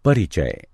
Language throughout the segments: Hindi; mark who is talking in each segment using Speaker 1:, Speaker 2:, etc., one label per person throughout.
Speaker 1: परिचय।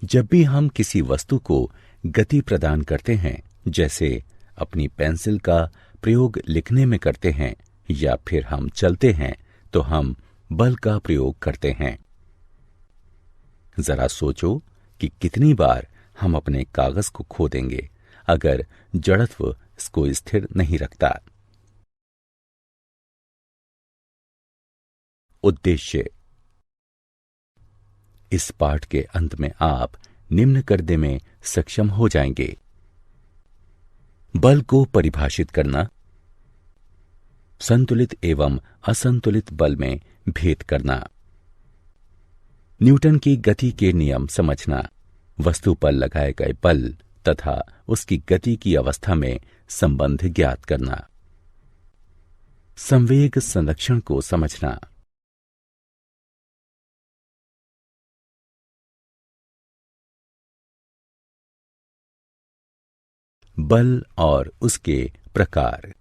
Speaker 1: जब भी हम किसी वस्तु को गति प्रदान करते हैं, जैसे अपनी पेंसिल का प्रयोग लिखने में करते हैं या फिर हम चलते हैं, तो हम बल का प्रयोग करते हैं। जरा सोचो कि कितनी बार हम अपने कागज को खो देंगे अगर जड़त्व इसको स्थिर नहीं रखता। उद्देश्य। इस पाठ के अंत में आप निम्न करने में सक्षम हो जाएंगे: बल को परिभाषित करना, संतुलित एवं असंतुलित बल में भेद करना, न्यूटन की गति के नियम समझना, वस्तु पर लगाए गए बल तथा उसकी गति की अवस्था में संबंध ज्ञात करना, संवेग संरक्षण को समझना। बल और उसके प्रकार।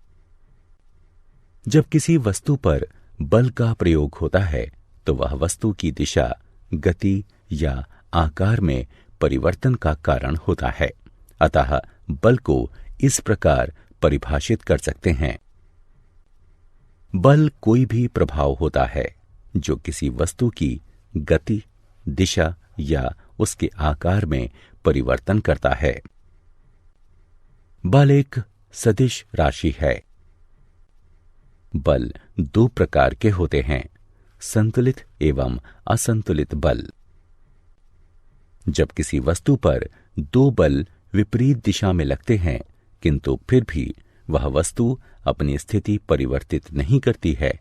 Speaker 1: जब किसी वस्तु पर बल का प्रयोग होता है तो वह वस्तु की दिशा, गति या आकार में परिवर्तन का कारण होता है। अतः बल को इस प्रकार परिभाषित कर सकते हैं: बल कोई भी प्रभाव होता है जो किसी वस्तु की गति, दिशा या उसके आकार में परिवर्तन करता है। बल एक सदिश राशि है। बल दो प्रकार के होते हैं: संतुलित एवं असंतुलित बल। जब किसी वस्तु पर दो बल विपरीत दिशा में लगते हैं किंतु फिर भी वह वस्तु अपनी स्थिति परिवर्तित नहीं करती है,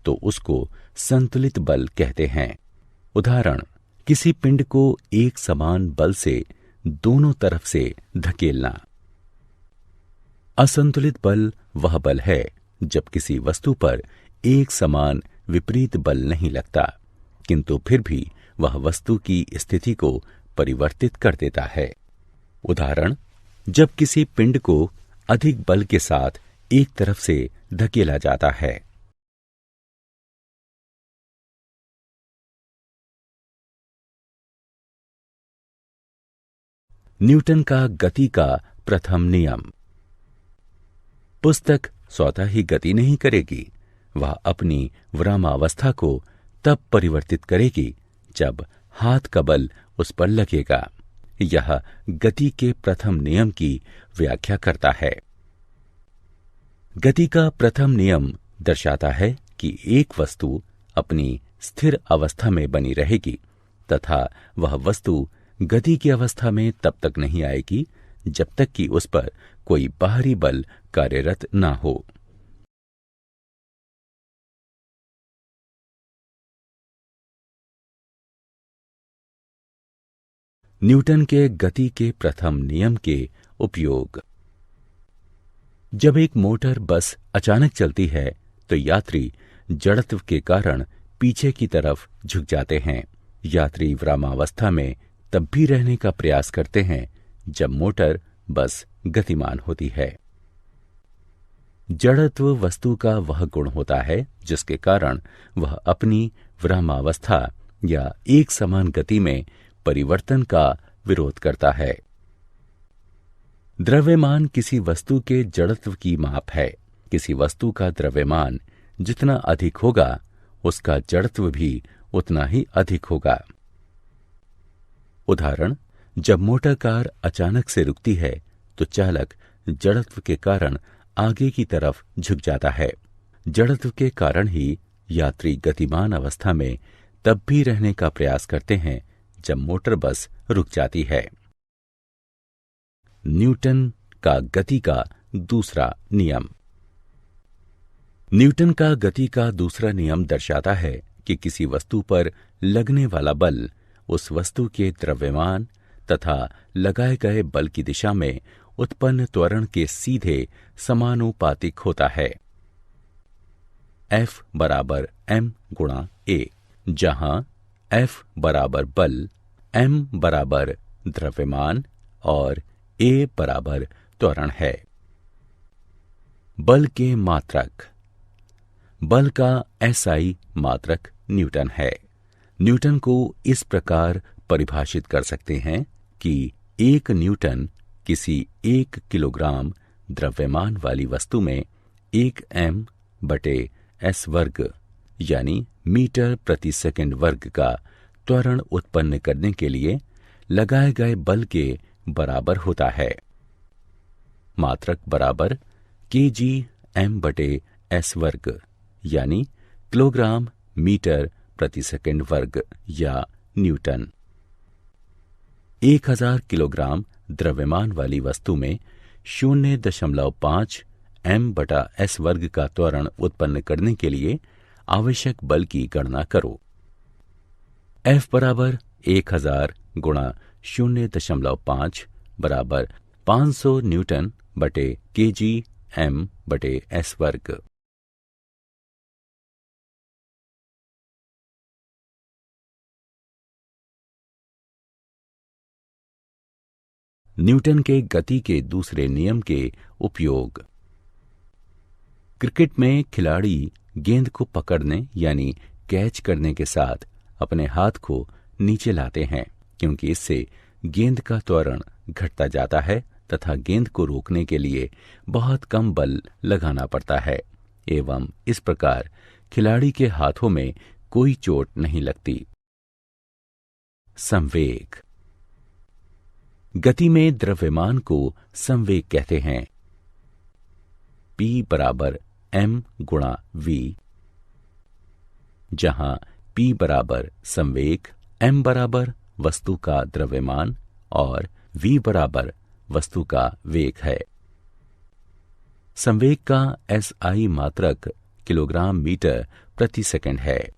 Speaker 1: तो उसको संतुलित बल कहते हैं। उदाहरण: किसी पिंड को एक समान बल से दोनों तरफ से धकेलना। असंतुलित बल वह बल है जब किसी वस्तु पर एक समान विपरीत बल नहीं लगता किंतु फिर भी वह वस्तु की स्थिति को परिवर्तित कर देता है। उदाहरण: जब किसी पिंड को अधिक बल के साथ एक तरफ से धकेला जाता है। न्यूटन का गति का प्रथम नियम। पुस्तक स्वतः ही गति नहीं करेगी, वह अपनी विरामावस्था को तब परिवर्तित करेगी जब हाथ का बल उस पर लगेगा। यह गति के प्रथम नियम की व्याख्या करता है। गति का प्रथम नियम दर्शाता है कि एक वस्तु अपनी स्थिर अवस्था में बनी रहेगी तथा वह वस्तु गति की अवस्था में तब तक नहीं आएगी जब तक कि उस पर कोई बाहरी बल कार्यरत ना हो। न्यूटन के गति के प्रथम नियम के उपयोग। जब एक मोटर बस अचानक चलती है तो यात्री जड़त्व के कारण पीछे की तरफ झुक जाते हैं। यात्री विरामावस्था में तब भी रहने का प्रयास करते हैं जब मोटर बस गतिमान होती है। जड़त्व वस्तु का वह गुण होता है जिसके कारण वह अपनी विरामावस्था या एक समान गति में परिवर्तन का विरोध करता है। द्रव्यमान किसी वस्तु के जड़त्व की माप है। किसी वस्तु का द्रव्यमान जितना अधिक होगा उसका जड़त्व भी उतना ही अधिक होगा। उदाहरण: जब मोटर कार अचानक से रुकती है तो चालक जड़त्व के कारण आगे की तरफ झुक जाता है। जड़त्व के कारण ही यात्री गतिमान अवस्था में तब भी रहने का प्रयास करते हैं जब मोटर बस रुक जाती है। न्यूटन का गति का दूसरा नियम। न्यूटन का गति का दूसरा नियम दर्शाता है कि किसी वस्तु पर लगने वाला बल उस वस्तु के द्रव्यमान तथा लगाए गए बल की दिशा में उत्पन्न त्वरण के सीधे समानुपातिक होता है। F बराबर m गुणा a, जहां F बराबर बल, m बराबर द्रव्यमान और a बराबर त्वरण है। बल के मात्रक। बल का SI मात्रक न्यूटन है। न्यूटन को इस प्रकार परिभाषित कर सकते हैं कि 1 न्यूटन किसी 1 किलोग्राम द्रव्यमान वाली वस्तु में 1m/s वर्ग यानी मीटर प्रति सेकंड वर्ग का त्वरण उत्पन्न करने के लिए लगाए गए बल के बराबर होता है। मात्रक बराबर kg/m/s वर्ग यानी किलोग्राम मीटर प्रति सेकंड वर्ग या न्यूटन। 1000 किलोग्राम द्रव्यमान वाली वस्तु में 0.5 m/s वर्ग का त्वरण उत्पन्न करने के लिए आवश्यक बल की गणना करो। F बराबर 1000 गुणा 0.5 बराबर 500 न्यूटन बटे kg/m/s वर्ग। न्यूटन के गति के दूसरे नियम के उपयोग। क्रिकेट में खिलाड़ी गेंद को पकड़ने यानी कैच करने के साथ अपने हाथ को नीचे लाते हैं, क्योंकि इससे गेंद का त्वरण घटता जाता है तथा गेंद को रोकने के लिए बहुत कम बल लगाना पड़ता है एवं इस प्रकार खिलाड़ी के हाथों में कोई चोट नहीं लगती। संवेग। गति में द्रव्यमान को संवेग कहते हैं। P बराबर m गुणा v, जहां P बराबर संवेग, m बराबर वस्तु का द्रव्यमान और v बराबर वस्तु का वेग है। संवेग का SI मात्रक किलोग्राम मीटर प्रति सेकंड है।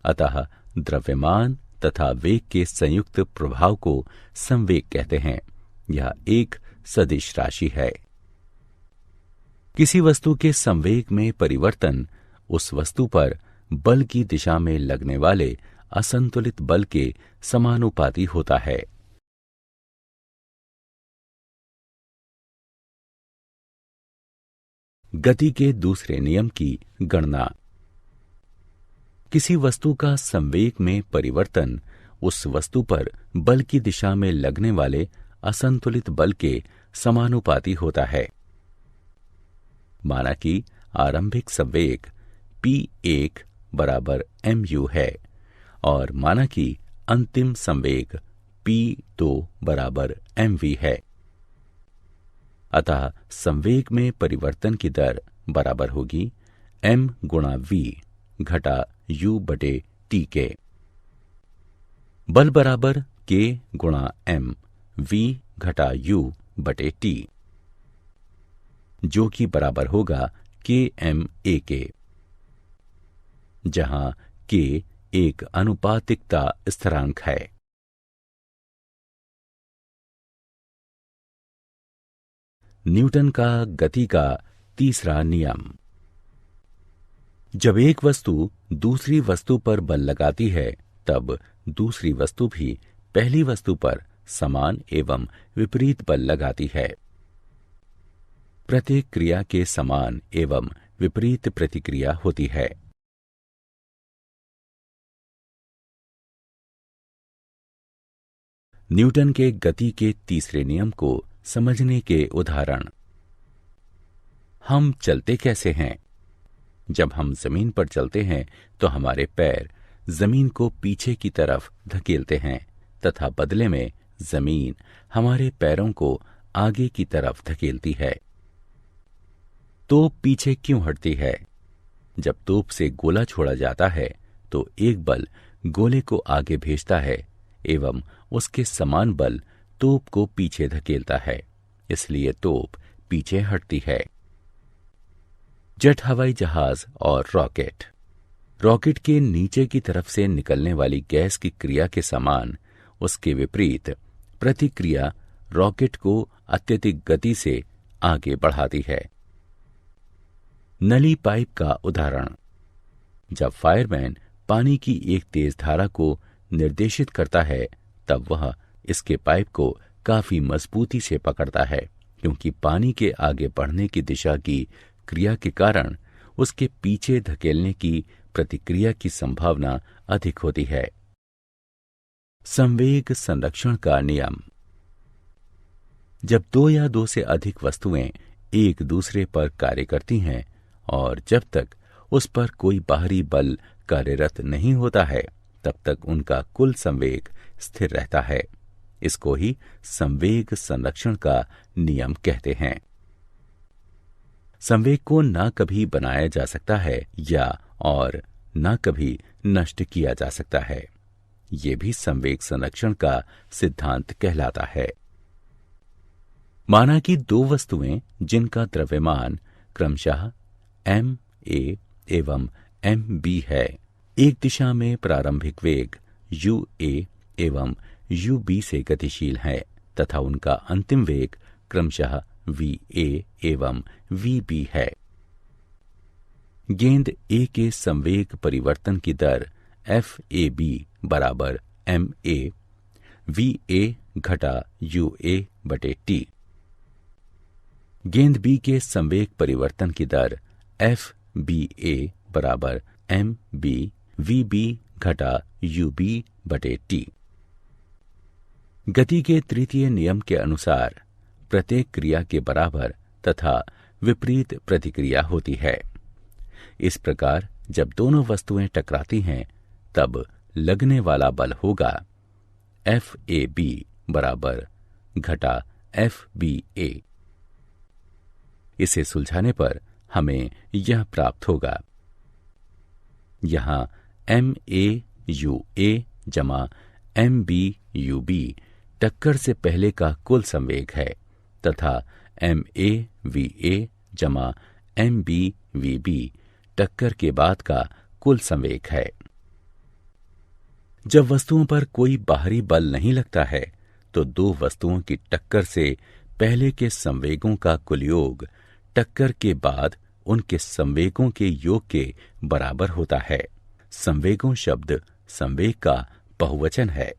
Speaker 1: अतः द्रव्यमान तथा वेग के संयुक्त प्रभाव को संवेग कहते हैं। यह एक सदिश राशि है। किसी वस्तु के संवेग में परिवर्तन उस वस्तु पर बल की दिशा में लगने वाले असंतुलित बल के समानुपाती होता है। गति के दूसरे नियम की गणना। किसी वस्तु का संवेग में परिवर्तन उस वस्तु पर बल की दिशा में लगने वाले असंतुलित बल के समानुपाती होता है। माना कि आरंभिक संवेग p1 बराबर mu है और माना कि अंतिम संवेग p2 बराबर mv है। अतः संवेग में परिवर्तन की दर बराबर होगी m गुणा v घटा u बटे t के। बल बराबर k गुणा m v घटा u बटे t, जो कि बराबर होगा kma के, जहां k एक अनुपातिकता स्थिरांक है। न्यूटन का गति का तीसरा नियम। जब एक वस्तु दूसरी वस्तु पर बल लगाती है तब दूसरी वस्तु भी पहली वस्तु पर समान एवं विपरीत बल लगाती है। प्रत्येक क्रिया के समान एवं विपरीत प्रतिक्रिया होती है। न्यूटन के गति के तीसरे नियम को समझने के उदाहरण। हम चलते कैसे हैं? जब हम जमीन पर चलते हैं तो हमारे पैर जमीन को पीछे की तरफ धकेलते हैं तथा बदले में जमीन हमारे पैरों को आगे की तरफ धकेलती है। तोप पीछे क्यों हटती है? जब तोप से गोला छोड़ा जाता है तो एक बल गोले को आगे भेजता है एवं उसके समान बल तोप को पीछे धकेलता है, इसलिए तोप पीछे हटती है। जेट हवाई जहाज और रॉकेट। रॉकेट के नीचे की तरफ से निकलने वाली गैस की क्रिया के समान उसके विपरीत प्रतिक्रिया रॉकेट को अत्यधिक गति से आगे बढ़ाती है। नली पाइप का उदाहरण। जब फायरमैन पानी की एक तेज धारा को निर्देशित करता है तब वह इसके पाइप को काफी मजबूती से पकड़ता है, क्योंकि पानी के आगे बढ़ने की दिशा की क्रिया के कारण उसके पीछे धकेलने की प्रतिक्रिया की संभावना अधिक होती है। संवेग संरक्षण का नियम। जब दो या दो से अधिक वस्तुएं एक दूसरे पर कार्य करती हैं और जब तक उस पर कोई बाहरी बल कार्यरत नहीं होता है, तब तक उनका कुल संवेग स्थिर रहता है। इसको ही संवेग संरक्षण का नियम कहते हैं। संवेग को ना कभी बनाया जा सकता है या और ना कभी नष्ट किया जा सकता है। ये भी संवेग संरक्षण का सिद्धांत कहलाता है। माना कि दो वस्तुएं जिनका द्रव्यमान क्रमशः ma एवं mb है, एक दिशा में प्रारंभिक वेग ua एवं ub से गतिशील है तथा उनका अंतिम वेग क्रमशः va एवं vb है। गेंद A के संवेग परिवर्तन की दर FAB बराबर ma va घटा ua बटे t। गेंद B के संवेग परिवर्तन की दर FBA बराबर mb vb घटा ub बटे t। गति के तृतीय नियम के अनुसार प्रत्येक क्रिया के बराबर तथा विपरीत प्रतिक्रिया होती है। इस प्रकार जब दोनों वस्तुएं टकराती हैं, तब लगने वाला बल होगा FAB बराबर घटा FBA। इसे सुलझाने पर हमें यह प्राप्त होगा। यहां MAUA जमा MBUB टक्कर से पहले का कुल संवेग है तथा MAVA जमा MBVB टक्कर के बाद का कुल संवेग है। जब वस्तुओं पर कोई बाहरी बल नहीं लगता है, तो दो वस्तुओं की टक्कर से पहले के संवेगों का कुल योग टक्कर के बाद उनके संवेगों के योग के बराबर होता है। संवेगों शब्द संवेग का बहुवचन है।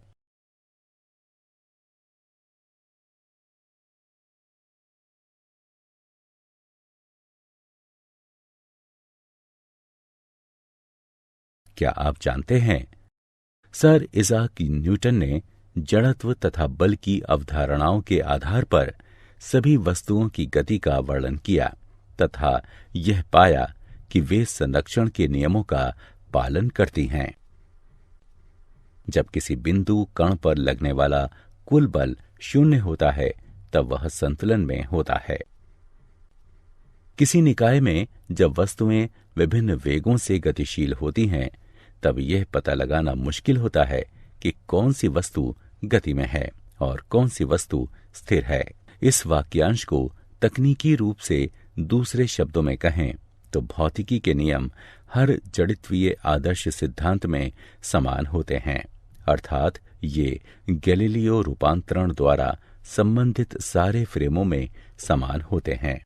Speaker 1: क्या आप जानते हैं, सर इज़ाक न्यूटन ने जड़त्व तथा बल की अवधारणाओं के आधार पर सभी वस्तुओं की गति का वर्णन किया तथा यह पाया कि वे संरक्षण के नियमों का पालन करती हैं। जब किसी बिंदु कण पर लगने वाला कुल बल शून्य होता है, तब वह संतुलन में होता है। किसी निकाय में जब वस्तुएं विभिन्न वेगों से गतिशील होती हैं, तब यह पता लगाना मुश्किल होता है कि कौन सी वस्तु गति में है और कौन सी वस्तु स्थिर है। इस वाक्यांश को तकनीकी रूप से दूसरे शब्दों में कहें तो भौतिकी के नियम हर जड़त्वीय आदर्श सिद्धांत में समान होते हैं, अर्थात ये गैलीलियो रूपांतरण द्वारा संबंधित सारे फ्रेमों में समान होते हैं।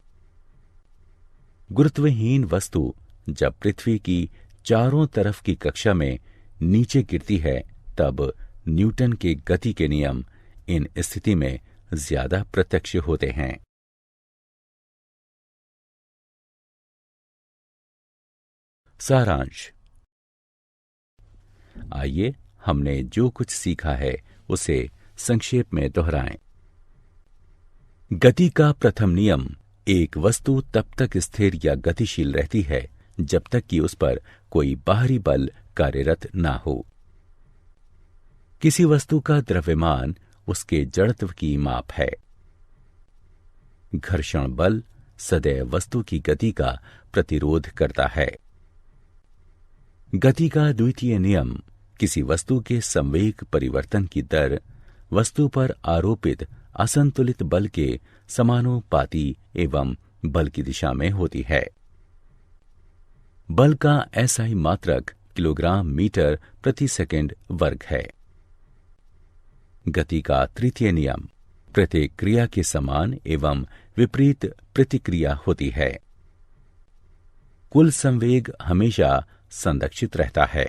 Speaker 1: गुरुत्वहीन वस्तु जब पृथ्वी की चारों तरफ की कक्षा में नीचे गिरती है, तब न्यूटन के गति के नियम इन स्थिति में ज्यादा प्रत्यक्ष होते हैं। सारांश। आइए हमने जो कुछ सीखा है उसे संक्षेप में दोहराएं। गति का प्रथम नियम, एक वस्तु तब तक स्थिर या गतिशील रहती है जब तक कि उस पर कोई बाहरी बल कार्यरत ना हो। किसी वस्तु का द्रव्यमान उसके जड़त्व की माप है। घर्षण बल सदैव वस्तु की गति का प्रतिरोध करता है। गति का द्वितीय नियम, किसी वस्तु के संवेग परिवर्तन की दर वस्तु पर आरोपित असंतुलित बल के समानुपाती एवं बल की दिशा में होती है। बल का एसआई मात्रक किलोग्राम मीटर प्रति सेकंड वर्ग है। गति का तृतीय नियम, प्रत्येक क्रिया के समान एवं विपरीत प्रतिक्रिया होती है। कुल संवेग हमेशा संरक्षित रहता है।